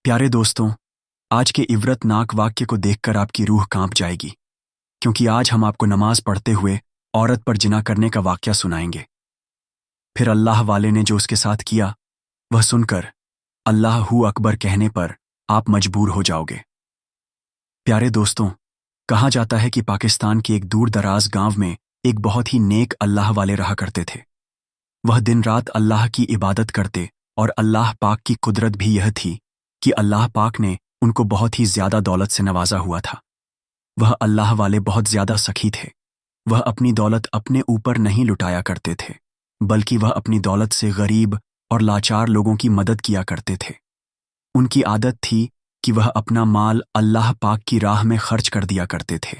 प्यारे दोस्तों, आज के इबरतनाक वाक्य को देखकर आपकी रूह कांप जाएगी, क्योंकि आज हम आपको नमाज पढ़ते हुए औरत पर जिना करने का वाक्या सुनाएंगे। फिर अल्लाह वाले ने जो उसके साथ किया वह सुनकर अल्लाहू अकबर कहने पर आप मजबूर हो जाओगे। प्यारे दोस्तों, कहा जाता है कि पाकिस्तान के एक दूर दराज गांव में एक बहुत ही नेक अल्लाह वाले रहा करते थे। वह दिन रात अल्लाह की इबादत करते और अल्लाह पाक की कुदरत भी यह थी कि अल्लाह पाक ने उनको बहुत ही ज्यादा दौलत से नवाजा हुआ था। वह अल्लाह वाले बहुत ज्यादा सखी थे। वह अपनी दौलत अपने ऊपर नहीं लुटाया करते थे, बल्कि वह अपनी दौलत से गरीब और लाचार लोगों की मदद किया करते थे। उनकी आदत थी कि वह अपना माल अल्लाह पाक की राह में खर्च कर दिया करते थे।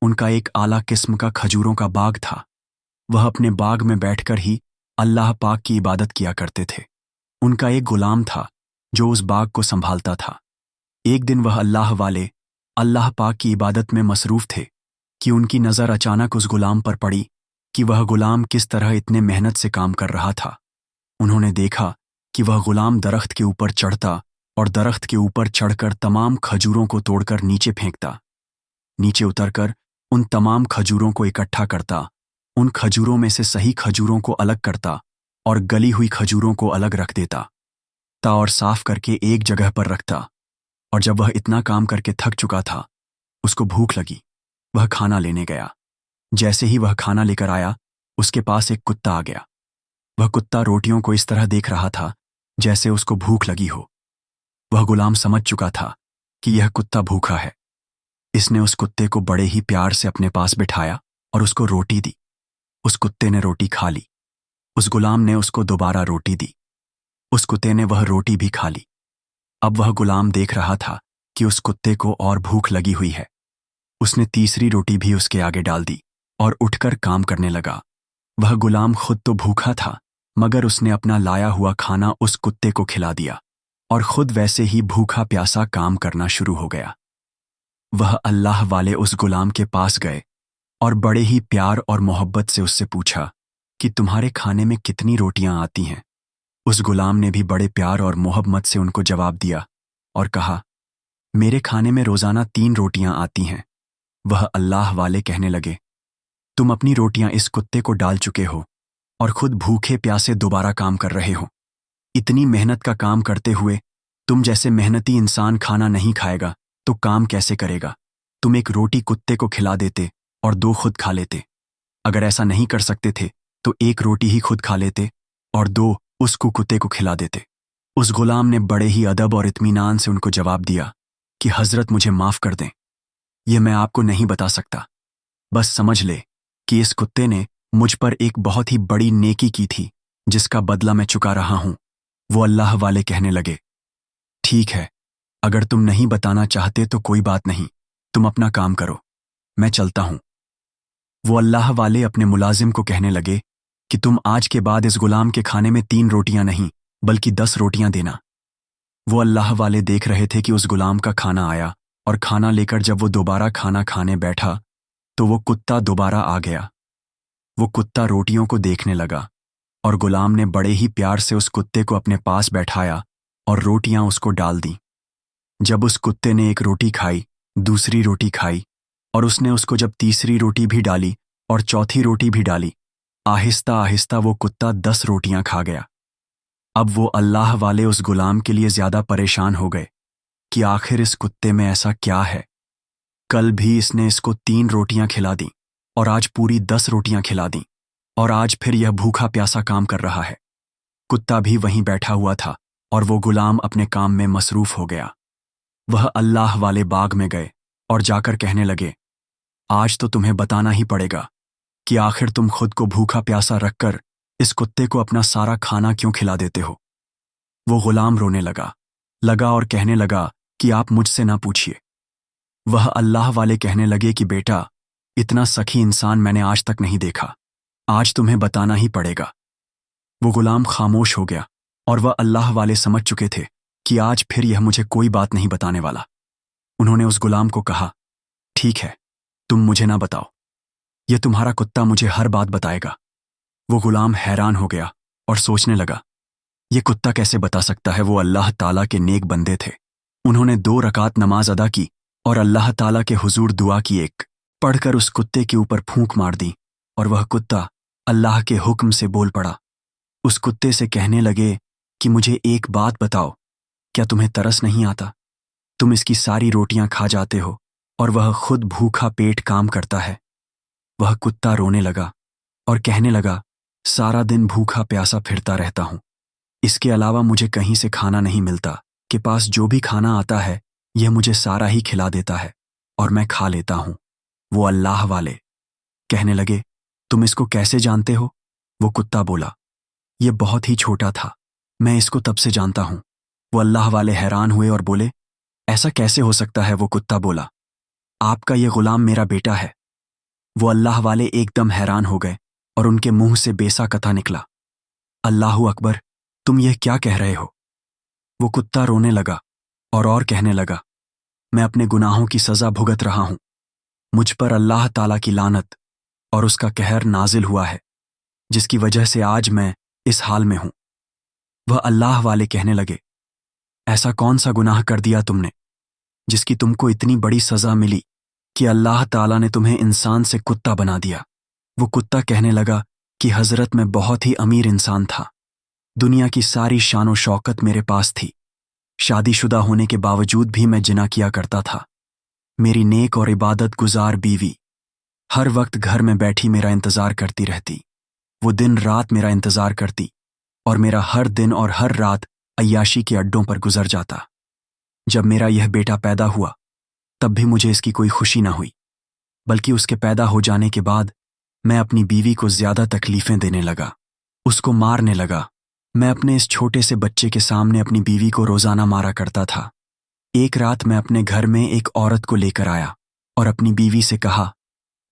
उनका एक आला किस्म का खजूरों का बाग था। वह अपने बाग में बैठकर ही अल्लाह पाक की इबादत किया करते थे। उनका एक गुलाम था जो उस बाग को संभालता था। एक दिन वह अल्लाह वाले अल्लाह पाक की इबादत में मसरूफ थे कि उनकी नज़र अचानक उस गुलाम पर पड़ी कि वह गुलाम किस तरह इतने मेहनत से काम कर रहा था। उन्होंने देखा कि वह गुलाम दरख्त के ऊपर चढ़ता और दरख्त के ऊपर चढ़कर तमाम खजूरों को तोड़कर नीचे फेंकता। नीचे उतरकर उन तमाम खजूरों को इकट्ठा करता, उन खजूरों में से सही खजूरों को अलग करता और गली हुई खजूरों को अलग रख देता और साफ करके एक जगह पर रखता। और जब वह इतना काम करके थक चुका था, उसको भूख लगी। वह खाना लेने गया। जैसे ही वह खाना लेकर आया, उसके पास एक कुत्ता आ गया। वह कुत्ता रोटियों को इस तरह देख रहा था जैसे उसको भूख लगी हो। वह गुलाम समझ चुका था कि यह कुत्ता भूखा है। इसने उस कुत्ते को बड़े ही प्यार से अपने पास बिठाया और उसको रोटी दी। उस कुत्ते ने रोटी खा ली। उस गुलाम ने उसको दोबारा रोटी दी। उस कुत्ते ने वह रोटी भी खा ली। अब वह गुलाम देख रहा था कि उस कुत्ते को और भूख लगी हुई है। उसने तीसरी रोटी भी उसके आगे डाल दी और उठकर काम करने लगा। वह गुलाम खुद तो भूखा था, मगर उसने अपना लाया हुआ खाना उस कुत्ते को खिला दिया और खुद वैसे ही भूखा प्यासा काम करना शुरू हो गया। वह अल्लाह वाले उस गुलाम के पास गए और बड़े ही प्यार और मोहब्बत से उससे पूछा कि तुम्हारे खाने में कितनी रोटियां आती हैं। उस गुलाम ने भी बड़े प्यार और मोहब्बत से उनको जवाब दिया और कहा, मेरे खाने में रोजाना 3 रोटियां आती हैं। वह अल्लाह वाले कहने लगे, तुम अपनी रोटियां इस कुत्ते को डाल चुके हो और खुद भूखे प्यासे दोबारा काम कर रहे हो। इतनी मेहनत का काम करते हुए तुम जैसे मेहनती इंसान खाना नहीं खाएगा तो काम कैसे करेगा। तुम एक रोटी कुत्ते को खिला देते और 2 खुद खा लेते। अगर ऐसा नहीं कर सकते थे तो 1 रोटी ही खुद खा लेते और 2 उस कुत्ते को खिला देते। उस गुलाम ने बड़े ही अदब और इत्मीनान से उनको जवाब दिया कि हजरत मुझे माफ कर दें, यह मैं आपको नहीं बता सकता। बस समझ ले कि इस कुत्ते ने मुझ पर एक बहुत ही बड़ी नेकी की थी जिसका बदला मैं चुका रहा हूं। वो अल्लाह वाले कहने लगे, ठीक है, अगर तुम नहीं बताना चाहते तो कोई बात नहीं, तुम अपना काम करो, मैं चलता हूं। वो अल्लाह वाले अपने मुलाजिम को कहने लगे कि तुम आज के बाद इस गुलाम के खाने में 3 रोटियां नहीं बल्कि 10 रोटियां देना। वो अल्लाह वाले देख रहे थे कि उस गुलाम का खाना आया और खाना लेकर जब वो दोबारा खाना खाने बैठा तो वो कुत्ता दोबारा आ गया। वो कुत्ता रोटियों को देखने लगा और गुलाम ने बड़े ही प्यार से उस कुत्ते को अपने पास बैठाया और रोटियां उसको डाल दी। जब उस कुत्ते ने 1 रोटी खाई, दूसरी रोटी खाई और उसने उसको जब तीसरी रोटी भी डाली और चौथी रोटी भी डाली, आहिस्ता आहिस्ता वो कुत्ता 10 रोटियां खा गया। अब वो अल्लाह वाले उस गुलाम के लिए ज्यादा परेशान हो गए कि आखिर इस कुत्ते में ऐसा क्या है। कल भी इसने इसको 3 रोटियां खिला दी और आज पूरी 10 रोटियां खिला दी और आज फिर यह भूखा प्यासा काम कर रहा है। कुत्ता भी वहीं बैठा हुआ था और वो गुलाम अपने काम में मसरूफ हो गया। वह अल्लाह वाले बाग में गए और जाकर कहने लगे, आज तो तुम्हें बताना ही पड़ेगा कि आखिर तुम खुद को भूखा प्यासा रखकर इस कुत्ते को अपना सारा खाना क्यों खिला देते हो। वो गुलाम रोने लगा और कहने लगा कि आप मुझसे ना पूछिए। वह अल्लाह वाले कहने लगे कि बेटा, इतना सखी इंसान मैंने आज तक नहीं देखा, आज तुम्हें बताना ही पड़ेगा। वो गुलाम खामोश हो गया और वह अल्लाह वाले समझ चुके थे कि आज फिर यह मुझे कोई बात नहीं बताने वाला। उन्होंने उस गुलाम को कहा, ठीक है, तुम मुझे ना बताओ, यह तुम्हारा कुत्ता मुझे हर बात बताएगा। वो गुलाम हैरान हो गया और सोचने लगा, ये कुत्ता कैसे बता सकता है वो अल्लाह ताला के नेक बंदे थे। उन्होंने 2 रकात नमाज अदा की और अल्लाह ताला के हुजूर दुआ की, एक पढ़कर उस कुत्ते के ऊपर फूंक मार दी और वह कुत्ता अल्लाह के हुक्म से बोल पड़ा। उस कुत्ते से कहने लगे कि मुझे एक बात बताओ, क्या तुम्हें तरस नहीं आता? तुम इसकी सारी रोटियां खा जाते हो और वह खुद भूखा पेट काम करता है। वह कुत्ता रोने लगा और कहने लगा, सारा दिन भूखा प्यासा फिरता रहता हूं, इसके अलावा मुझे कहीं से खाना नहीं मिलता, के पास जो भी खाना आता है यह मुझे सारा ही खिला देता है और मैं खा लेता हूं। वो अल्लाह वाले कहने लगे, तुम इसको कैसे जानते हो? वो कुत्ता बोला, यह बहुत ही छोटा था, मैं इसको तब से जानता हूं। वो अल्लाह वाले हैरान हुए और बोले, ऐसा कैसे हो सकता है? वो कुत्ता बोला, आपका यह गुलाम मेरा बेटा है। वो अल्लाह वाले एकदम हैरान हो गए और उनके मुंह से बेसा कथा निकला, अल्लाहू अकबर, तुम यह क्या कह रहे हो? वो कुत्ता रोने लगा और कहने लगा, मैं अपने गुनाहों की सजा भुगत रहा हूं, मुझ पर अल्लाह ताला की लानत और उसका कहर नाजिल हुआ है, जिसकी वजह से आज मैं इस हाल में हूं। वह अल्लाह वाले कहने लगे, ऐसा कौन सा गुनाह कर दिया तुमने जिसकी तुमको इतनी बड़ी सजा मिली कि अल्लाह ताला ने तुम्हें इंसान से कुत्ता बना दिया? वो कुत्ता कहने लगा कि हजरत मैं बहुत ही अमीर इंसान था, दुनिया की सारी शान शौकत मेरे पास थी, शादीशुदा होने के बावजूद भी मैं जिना किया करता था। मेरी नेक और इबादत गुजार बीवी हर वक्त घर में बैठी मेरा इंतजार करती रहती, वो दिन रात मेरा इंतजार करती और मेरा हर दिन और हर रात अय्याशी के अड्डों पर गुजर जाता। जब मेरा यह बेटा पैदा हुआ तब भी मुझे इसकी कोई खुशी ना हुई, बल्कि उसके पैदा हो जाने के बाद मैं अपनी बीवी को ज्यादा तकलीफें देने लगा, उसको मारने लगा। मैं अपने इस छोटे से बच्चे के सामने अपनी बीवी को रोजाना मारा करता था। एक रात मैं अपने घर में एक औरत को लेकर आया और अपनी बीवी से कहा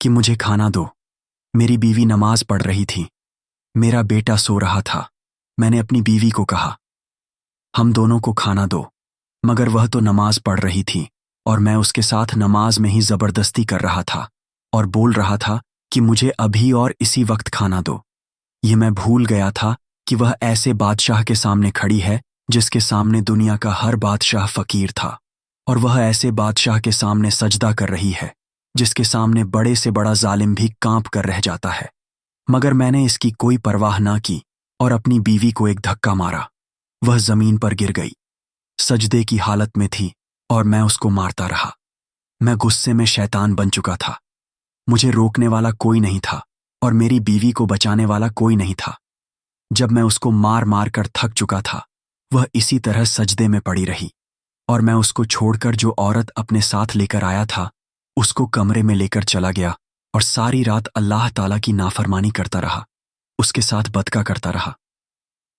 कि मुझे खाना दो। मेरी बीवी नमाज पढ़ रही थी, मेरा बेटा सो रहा था। मैंने अपनी बीवी को कहा, हम दोनों को खाना दो, मगर वह तो नमाज पढ़ रही थी और मैं उसके साथ नमाज में ही जबरदस्ती कर रहा था और बोल रहा था कि मुझे अभी और इसी वक्त खाना दो। ये मैं भूल गया था कि वह ऐसे बादशाह के सामने खड़ी है जिसके सामने दुनिया का हर बादशाह फकीर था, और वह ऐसे बादशाह के सामने सजदा कर रही है जिसके सामने बड़े से बड़ा जालिम भी कांप कर रह जाता है। मगर मैंने इसकी कोई परवाह ना की और अपनी बीवी को एक धक्का मारा। वह जमीन पर गिर गई, सजदे की हालत में थी और मैं उसको मारता रहा। मैं गुस्से में शैतान बन चुका था, मुझे रोकने वाला कोई नहीं था और मेरी बीवी को बचाने वाला कोई नहीं था। जब मैं उसको मार मार कर थक चुका था, वह इसी तरह सजदे में पड़ी रही और मैं उसको छोड़कर जो औरत अपने साथ लेकर आया था उसको कमरे में लेकर चला गया और सारी रात अल्लाह ताला की नाफरमानी करता रहा, उसके साथ बदका करता रहा।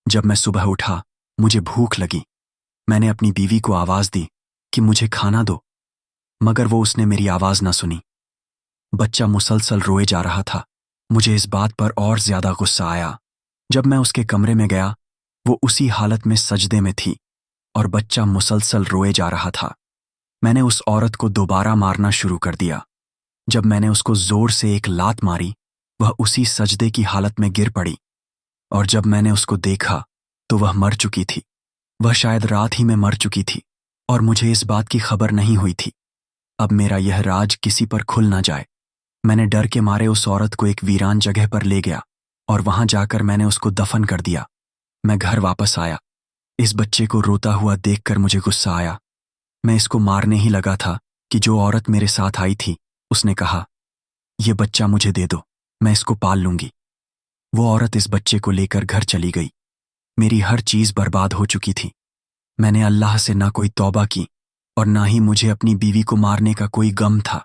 जब मैं सुबह उठा, मुझे भूख लगी। मैंने अपनी बीवी को आवाज दी कि मुझे खाना दो, मगर वो उसने मेरी आवाज ना सुनी। बच्चा मुसलसल रोए जा रहा था। मुझे इस बात पर और ज्यादा गुस्सा आया। जब मैं उसके कमरे में गया, वो उसी हालत में सजदे में थी और बच्चा मुसलसल रोए जा रहा था। मैंने उस औरत को दोबारा मारना शुरू कर दिया। जब मैंने उसको जोर से एक लात मारी, वह उसी सजदे की हालत में गिर पड़ी और जब मैंने उसको देखा तो वह मर चुकी थी। वह शायद रात ही में मर चुकी थी और मुझे इस बात की खबर नहीं हुई थी। अब मेरा यह राज किसी पर खुल ना जाए। मैंने डर के मारे उस औरत को एक वीरान जगह पर ले गया और वहां जाकर मैंने उसको दफन कर दिया। मैं घर वापस आया। इस बच्चे को रोता हुआ देखकर मुझे गुस्सा आया। मैं इसको मारने ही लगा था कि जो औरत मेरे साथ आई थी उसने कहा, यह बच्चा मुझे दे दो, मैं इसको पाल लूंगी। वो औरत इस बच्चे को लेकर घर चली गई। मेरी हर चीज बर्बाद हो चुकी थी। मैंने अल्लाह से ना कोई तौबा की और ना ही मुझे अपनी बीवी को मारने का कोई गम था।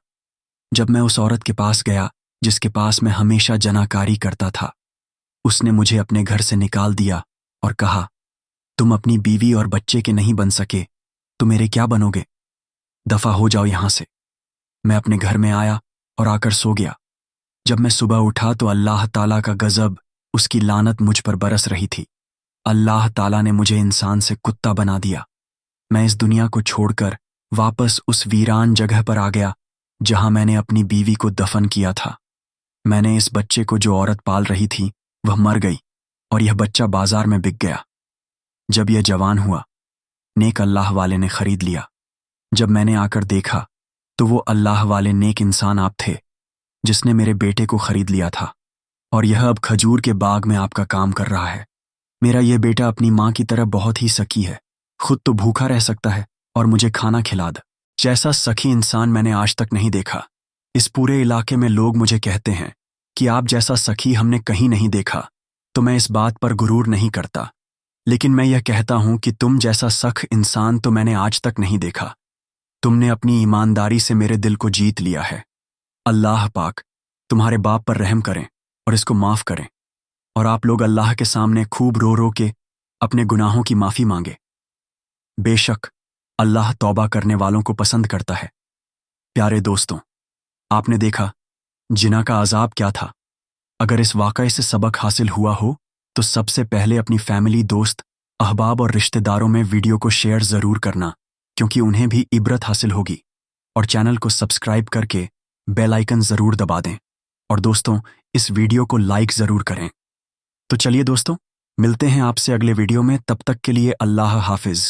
जब मैं उस औरत के पास गया जिसके पास मैं हमेशा जनाकारी करता था, उसने मुझे अपने घर से निकाल दिया और कहा, तुम अपनी बीवी और बच्चे के नहीं बन सके तो मेरे क्या बनोगे? दफा हो जाओ यहां से। मैं अपने घर में आया और आकर सो गया। जब मैं सुबह उठा तो अल्लाह ताला का गजब, उसकी लानत मुझ पर बरस रही थी। अल्लाह ताला ने मुझे इंसान से कुत्ता बना दिया। मैं इस दुनिया को छोड़कर वापस उस वीरान जगह पर आ गया जहां मैंने अपनी बीवी को दफन किया था। मैंने इस बच्चे को जो औरत पाल रही थी वह मर गई और यह बच्चा बाजार में बिक गया। जब यह जवान हुआ, नेक अल्लाह वाले ने खरीद लिया। जब मैंने आकर देखा तो वो अल्लाह वाले नेक इंसान आप थे जिसने मेरे बेटे को खरीद लिया था, और यह अब खजूर के बाग में आपका काम कर रहा है। मेरा यह बेटा अपनी माँ की तरह बहुत ही सखी है, खुद तो भूखा रह सकता है और मुझे खाना खिला दे। जैसा सखी इंसान मैंने आज तक नहीं देखा। इस पूरे इलाके में लोग मुझे कहते हैं कि आप जैसा सखी हमने कहीं नहीं देखा, तो मैं इस बात पर गुरूर नहीं करता, लेकिन मैं यह कहता हूं कि तुम जैसा सख इंसान तो मैंने आज तक नहीं देखा। तुमने अपनी ईमानदारी से मेरे दिल को जीत लिया है। अल्लाह पाक तुम्हारे बाप पर रहम करें और इसको माफ़ करें, और आप लोग अल्लाह के सामने खूब रो रो के अपने गुनाहों की माफ़ी मांगे। बेशक अल्लाह तौबा करने वालों को पसंद करता है। प्यारे दोस्तों, आपने देखा जिना का अजाब क्या था। अगर इस वाक़ये से सबक हासिल हुआ हो तो सबसे पहले अपनी फैमिली, दोस्त, अहबाब और रिश्तेदारों में वीडियो को शेयर ज़रूर करना, क्योंकि उन्हें भी इबरत हासिल होगी। और चैनल को सब्सक्राइब करके बेल आइकन ज़रूर दबा दें, और दोस्तों इस वीडियो को लाइक ज़रूर करें। तो चलिए दोस्तों, मिलते हैं आपसे अगले वीडियो में। तब तक के लिए अल्लाह हाफिज़।